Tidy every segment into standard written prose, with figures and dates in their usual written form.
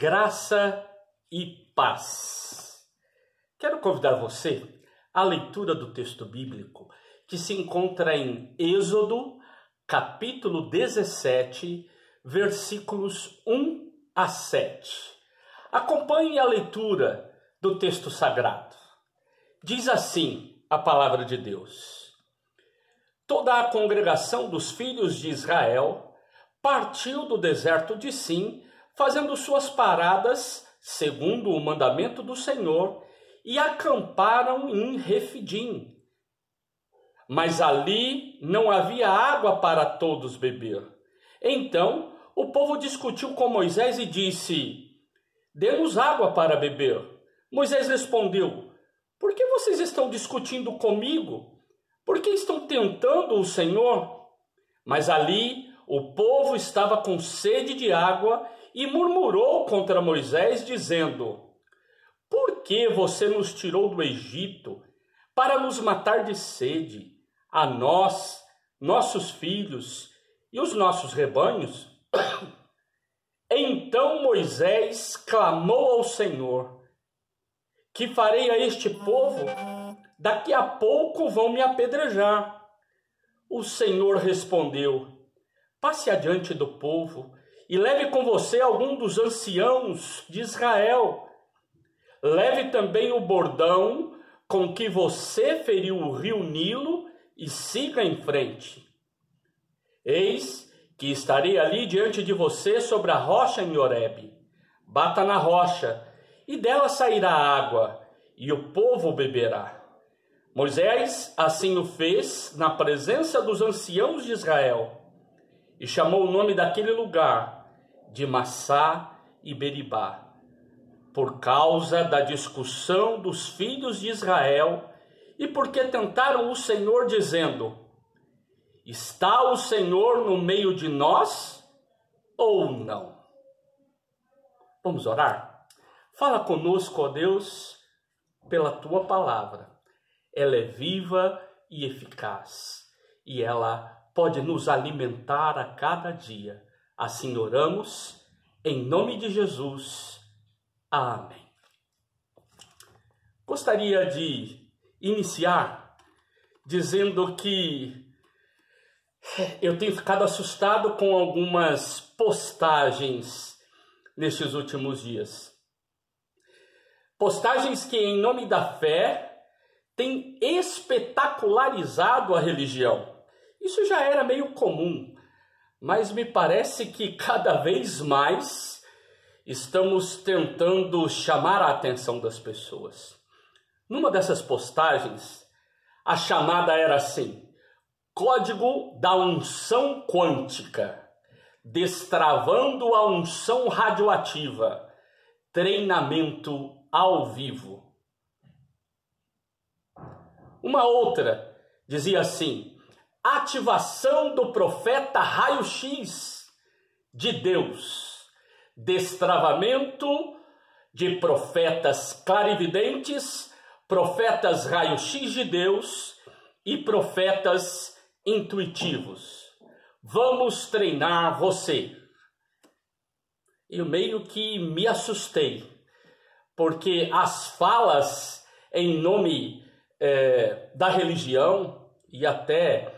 Graça e paz. Quero convidar você à leitura do texto bíblico que se encontra em Êxodo, capítulo 17, versículos 1 a 7. Acompanhe a leitura do texto sagrado. Diz assim a palavra de Deus: Toda a congregação dos filhos de Israel partiu do deserto de Sim, fazendo suas paradas, segundo o mandamento do Senhor, e acamparam em Refidim. Mas ali não havia água para todos beber. Então o povo discutiu com Moisés e disse: Dê-nos água para beber. Moisés respondeu: Por que vocês estão discutindo comigo? Por que estão tentando o Senhor? Mas ali o povo estava com sede de água e murmurou contra Moisés, dizendo: Por que você nos tirou do Egito para nos matar de sede, a nós, nossos filhos e os nossos rebanhos? Então Moisés clamou ao Senhor: Que farei a este povo? Daqui a pouco vão me apedrejar. O Senhor respondeu: Passe adiante do povo e leve com você algum dos anciãos de Israel. Leve também o bordão com que você feriu o rio Nilo e siga em frente. Eis que estarei ali diante de você sobre a rocha em Horebe. Bata na rocha, e dela sairá água, e o povo beberá. Moisés assim o fez na presença dos anciãos de Israel, e chamou o nome daquele lugar de Massá e Meribá, por causa da discussão dos filhos de Israel, e porque tentaram o Senhor, dizendo: Está o Senhor no meio de nós ou não? Vamos orar? Fala conosco, ó Deus, pela tua palavra. Ela é viva e eficaz, e ela pode nos alimentar a cada dia. Assim oramos, em nome de Jesus. Amém. Gostaria de iniciar dizendo que eu tenho ficado assustado com algumas postagens nestes últimos dias. Postagens que, em nome da fé, têm espetacularizado a religião. Isso já era meio comum, mas me parece que cada vez mais estamos tentando chamar a atenção das pessoas. Numa dessas postagens, a chamada era assim: Código da unção quântica, destravando a unção radioativa, treinamento ao vivo. Uma outra dizia assim: ativação do profeta raio-x de Deus, destravamento de profetas clarividentes, profetas raio-x de Deus e profetas intuitivos. Vamos treinar você. Eu meio que me assustei, porque as falas em nome da religião e até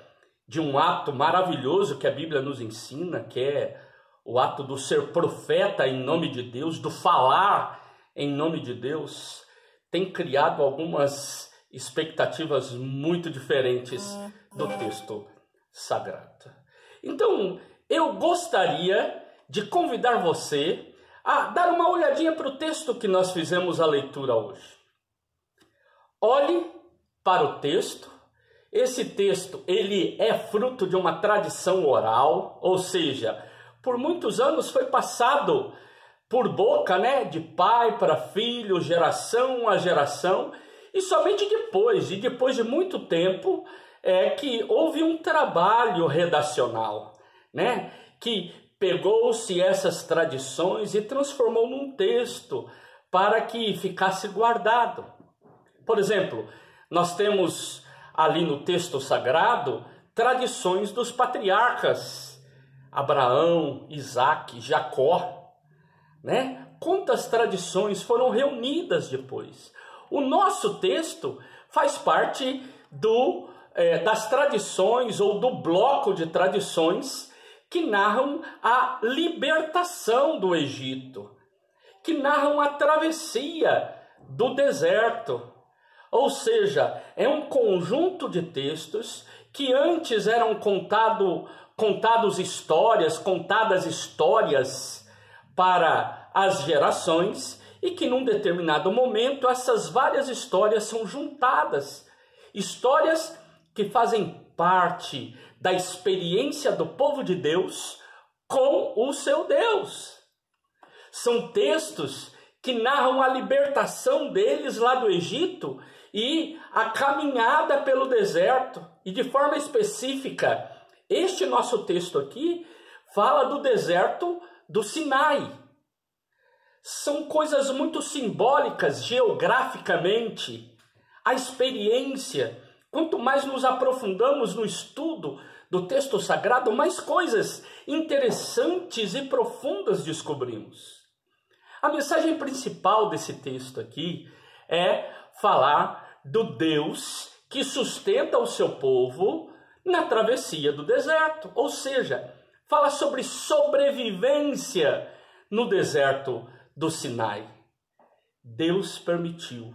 de um ato maravilhoso que a Bíblia nos ensina, que é o ato do ser profeta em nome de Deus, do falar em nome de Deus, tem criado algumas expectativas muito diferentes do texto sagrado. Então, eu gostaria de convidar você a dar uma olhadinha para o texto que nós fizemos a leitura hoje. Olhe para o texto. Esse texto, ele é fruto de uma tradição oral, ou seja, por muitos anos foi passado por boca, de pai para filho, geração a geração, e somente depois de muito tempo, que houve um trabalho redacional, que pegou-se essas tradições e transformou num texto para que ficasse guardado. Por exemplo, nós temos ali no texto sagrado tradições dos patriarcas, Abraão, Isaque, Jacó, quantas tradições foram reunidas depois. O nosso texto faz parte das tradições ou do bloco de tradições que narram a libertação do Egito, que narram a travessia do deserto. Ou seja, é um conjunto de textos que antes eram contadas histórias para as gerações e que num determinado momento essas várias histórias são juntadas. Histórias que fazem parte da experiência do povo de Deus com o seu Deus. São textos que narram a libertação deles lá do Egito e a caminhada pelo deserto. E de forma específica, este nosso texto aqui fala do deserto do Sinai. São coisas muito simbólicas geograficamente. A experiência, quanto mais nos aprofundamos no estudo do texto sagrado, mais coisas interessantes e profundas descobrimos. A mensagem principal desse texto aqui é falar do Deus que sustenta o seu povo na travessia do deserto. Ou seja, fala sobre sobrevivência no deserto do Sinai. Deus permitiu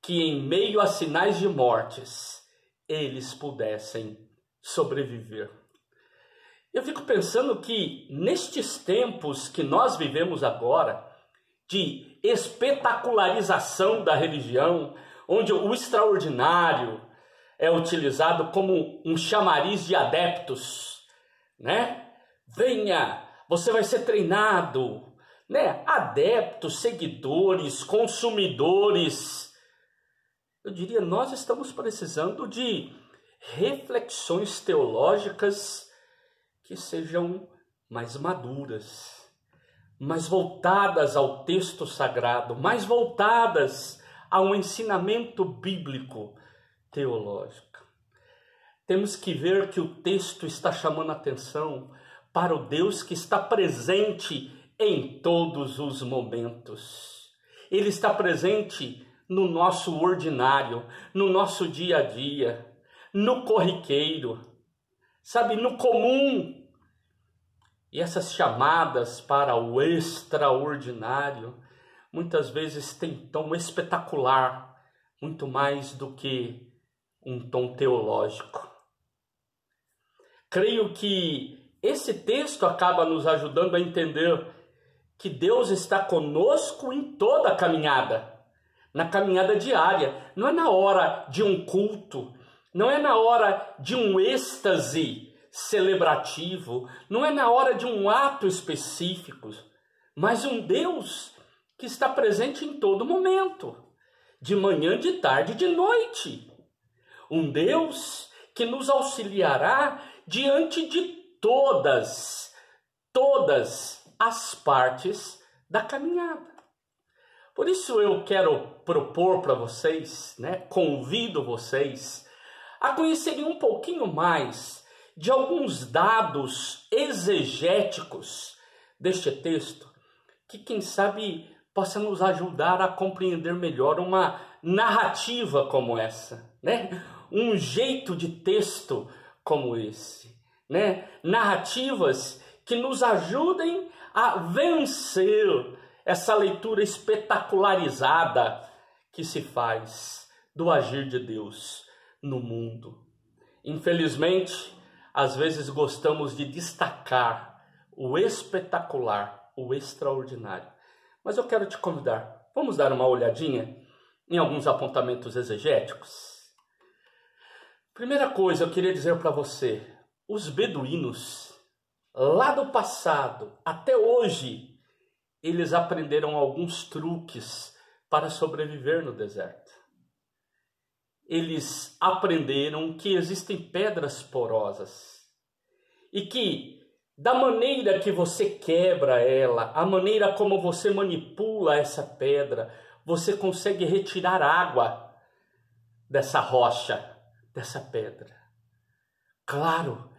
que em meio a sinais de mortes, eles pudessem sobreviver. Eu fico pensando que nestes tempos que nós vivemos agora, de espetacularização da religião, onde o extraordinário é utilizado como um chamariz de adeptos, né? Venha, você vai ser treinado, né? Adeptos, seguidores, consumidores. Eu diria, nós estamos precisando de reflexões teológicas que sejam mais maduras, mais voltadas ao texto sagrado, mais voltadas a um ensinamento bíblico teológico. Temos que ver que o texto está chamando a atenção para o Deus que está presente em todos os momentos. Ele está presente no nosso ordinário, no nosso dia a dia, no corriqueiro, sabe, no comum. E essas chamadas para o extraordinário muitas vezes têm tom espetacular, muito mais do que um tom teológico. Creio que esse texto acaba nos ajudando a entender que Deus está conosco em toda a caminhada, na caminhada diária. Não é na hora de um culto, não é na hora de um êxtase celebrativo, não é na hora de um ato específico, mas um Deus que está presente em todo momento, de manhã, de tarde, de noite. Um Deus que nos auxiliará diante de todas as partes da caminhada. Por isso eu quero propor para vocês, convido vocês a conhecerem um pouquinho mais de alguns dados exegéticos deste texto, que quem sabe possa nos ajudar a compreender melhor uma narrativa como essa, um jeito de texto como esse, narrativas que nos ajudem a vencer essa leitura espetacularizada que se faz do agir de Deus no mundo. Infelizmente, às vezes gostamos de destacar o espetacular, o extraordinário. Mas eu quero te convidar, vamos dar uma olhadinha em alguns apontamentos exegéticos? Primeira coisa, eu queria dizer para você, os beduínos, lá do passado até hoje, eles aprenderam alguns truques para sobreviver no deserto. Eles aprenderam que existem pedras porosas e que, da maneira que você quebra ela, a maneira como você manipula essa pedra, você consegue retirar água dessa rocha, dessa pedra. Claro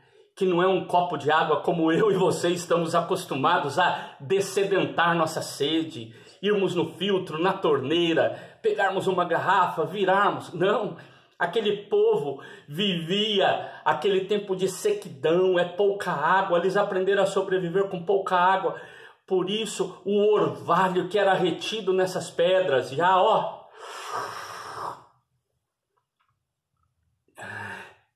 que não é um copo de água como eu e você estamos acostumados a dessedentar nossa sede, irmos no filtro, na torneira, pegarmos uma garrafa, virarmos. Não, aquele povo vivia aquele tempo de sequidão, é pouca água, eles aprenderam a sobreviver com pouca água. Por isso, o orvalho que era retido nessas pedras, já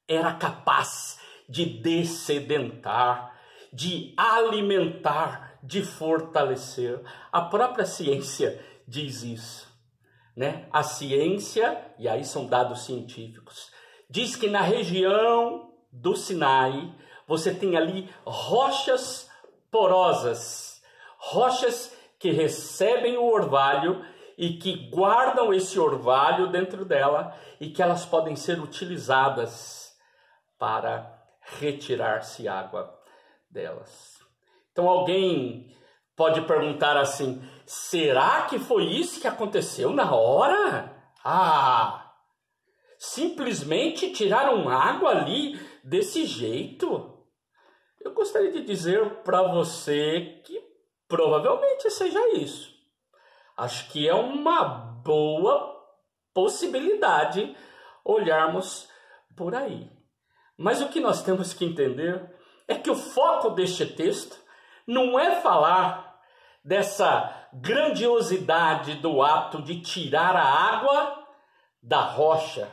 era capaz de dessedentar, de alimentar, de fortalecer. A própria ciência diz isso, né? A ciência, e aí são dados científicos, diz que na região do Sinai, você tem ali rochas porosas, rochas que recebem o orvalho e que guardam esse orvalho dentro dela e que elas podem ser utilizadas para retirar-se água delas. Então alguém pode perguntar assim: será que foi isso que aconteceu na hora? Simplesmente tiraram água ali desse jeito? Eu gostaria de dizer para você que provavelmente seja isso. Acho que é uma boa possibilidade olharmos por aí. Mas o que nós temos que entender é que o foco deste texto não é falar dessa grandiosidade do ato de tirar a água da rocha,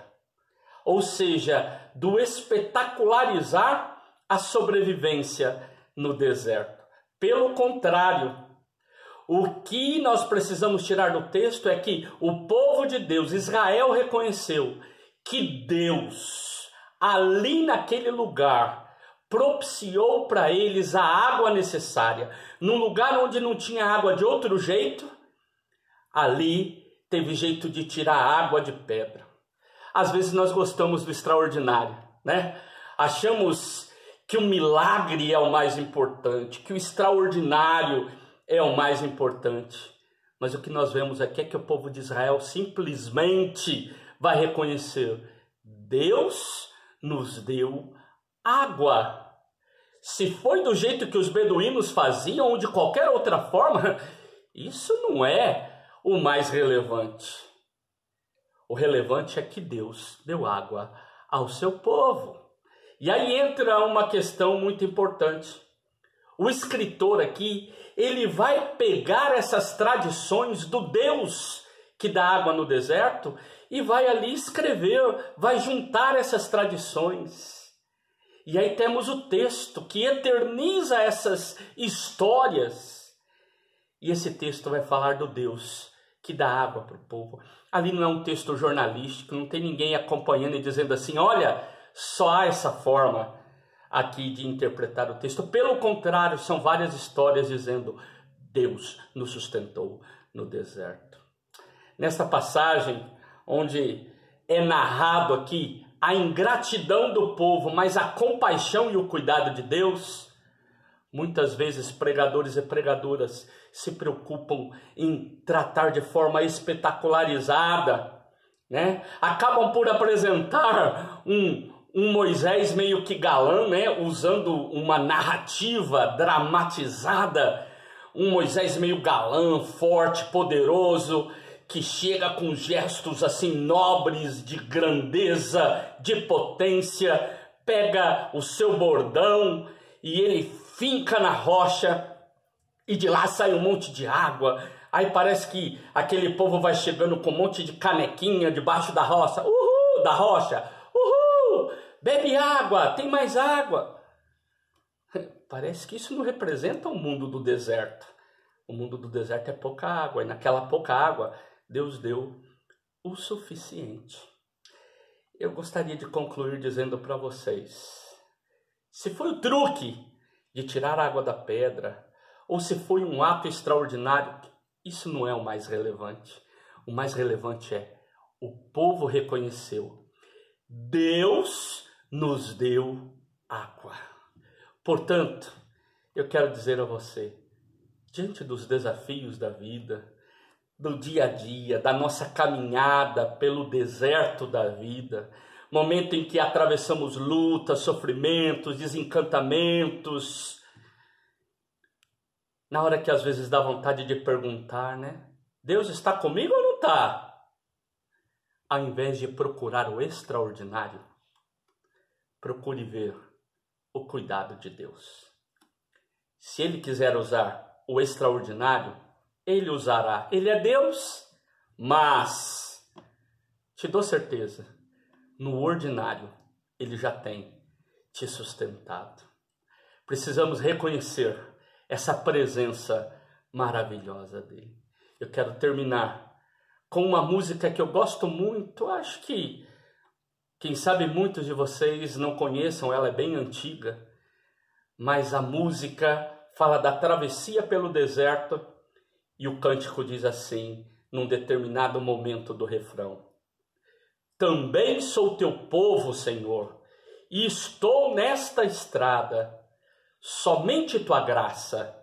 ou seja, do espetacularizar a sobrevivência no deserto. Pelo contrário, o que nós precisamos tirar do texto é que o povo de Deus, Israel, reconheceu que Deus, ali naquele lugar, propiciou para eles a água necessária. Num lugar onde não tinha água de outro jeito, ali teve jeito de tirar água de pedra. Às vezes nós gostamos do extraordinário, né? Achamos que o milagre é o mais importante, que o extraordinário é o mais importante. Mas o que nós vemos aqui é que o povo de Israel simplesmente vai reconhecer: Deus nos deu água. Se foi do jeito que os beduínos faziam ou de qualquer outra forma, isso não é o mais relevante. O relevante é que Deus deu água ao seu povo. E aí entra uma questão muito importante. O escritor aqui, ele vai pegar essas tradições do Deus que dá água no deserto e vai ali escrever, vai juntar essas tradições. E aí temos o texto que eterniza essas histórias. E esse texto vai falar do Deus que dá água para o povo. Ali não é um texto jornalístico, não tem ninguém acompanhando e dizendo assim: olha, só há essa forma aqui de interpretar o texto. Pelo contrário, são várias histórias dizendo: Deus nos sustentou no deserto. Nessa passagem, onde é narrado aqui a ingratidão do povo, mas a compaixão e o cuidado de Deus, muitas vezes pregadores e pregadoras se preocupam em tratar de forma espetacularizada, né? Acabam por apresentar um Moisés meio que galã, né? Usando uma narrativa dramatizada, um Moisés meio galã, forte, poderoso, que chega com gestos assim nobres, de grandeza, de potência, pega o seu bordão e ele finca na rocha e de lá sai um monte de água. Aí parece que aquele povo vai chegando com um monte de canequinha debaixo da rocha. Uhul, da rocha. Uhul, bebe água, tem mais água. Parece que isso não representa o mundo do deserto. O mundo do deserto é pouca água, e naquela pouca água Deus deu o suficiente. Eu gostaria de concluir dizendo para vocês: se foi o truque de tirar a água da pedra, ou se foi um ato extraordinário, isso não é o mais relevante. O mais relevante é: o povo reconheceu, Deus nos deu água. Portanto, eu quero dizer a você, diante dos desafios da vida, do dia a dia, da nossa caminhada pelo deserto da vida, momento em que atravessamos lutas, sofrimentos, desencantamentos. Na hora que às vezes dá vontade de perguntar, né? Deus está comigo ou não está? Ao invés de procurar o extraordinário, procure ver o cuidado de Deus. Se Ele quiser usar o extraordinário, Ele usará. Ele é Deus, mas te dou certeza, no ordinário Ele já tem te sustentado. Precisamos reconhecer essa presença maravilhosa dEle. Eu quero terminar com uma música que eu gosto muito. Acho que, quem sabe, muitos de vocês não conheçam, ela é bem antiga, mas a música fala da travessia pelo deserto e o cântico diz assim, num determinado momento do refrão: também sou teu povo, Senhor, e estou nesta estrada, somente tua graça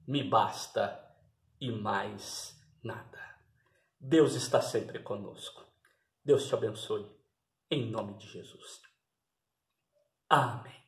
me basta e mais nada. Deus está sempre conosco. Deus te abençoe, em nome de Jesus. Amém.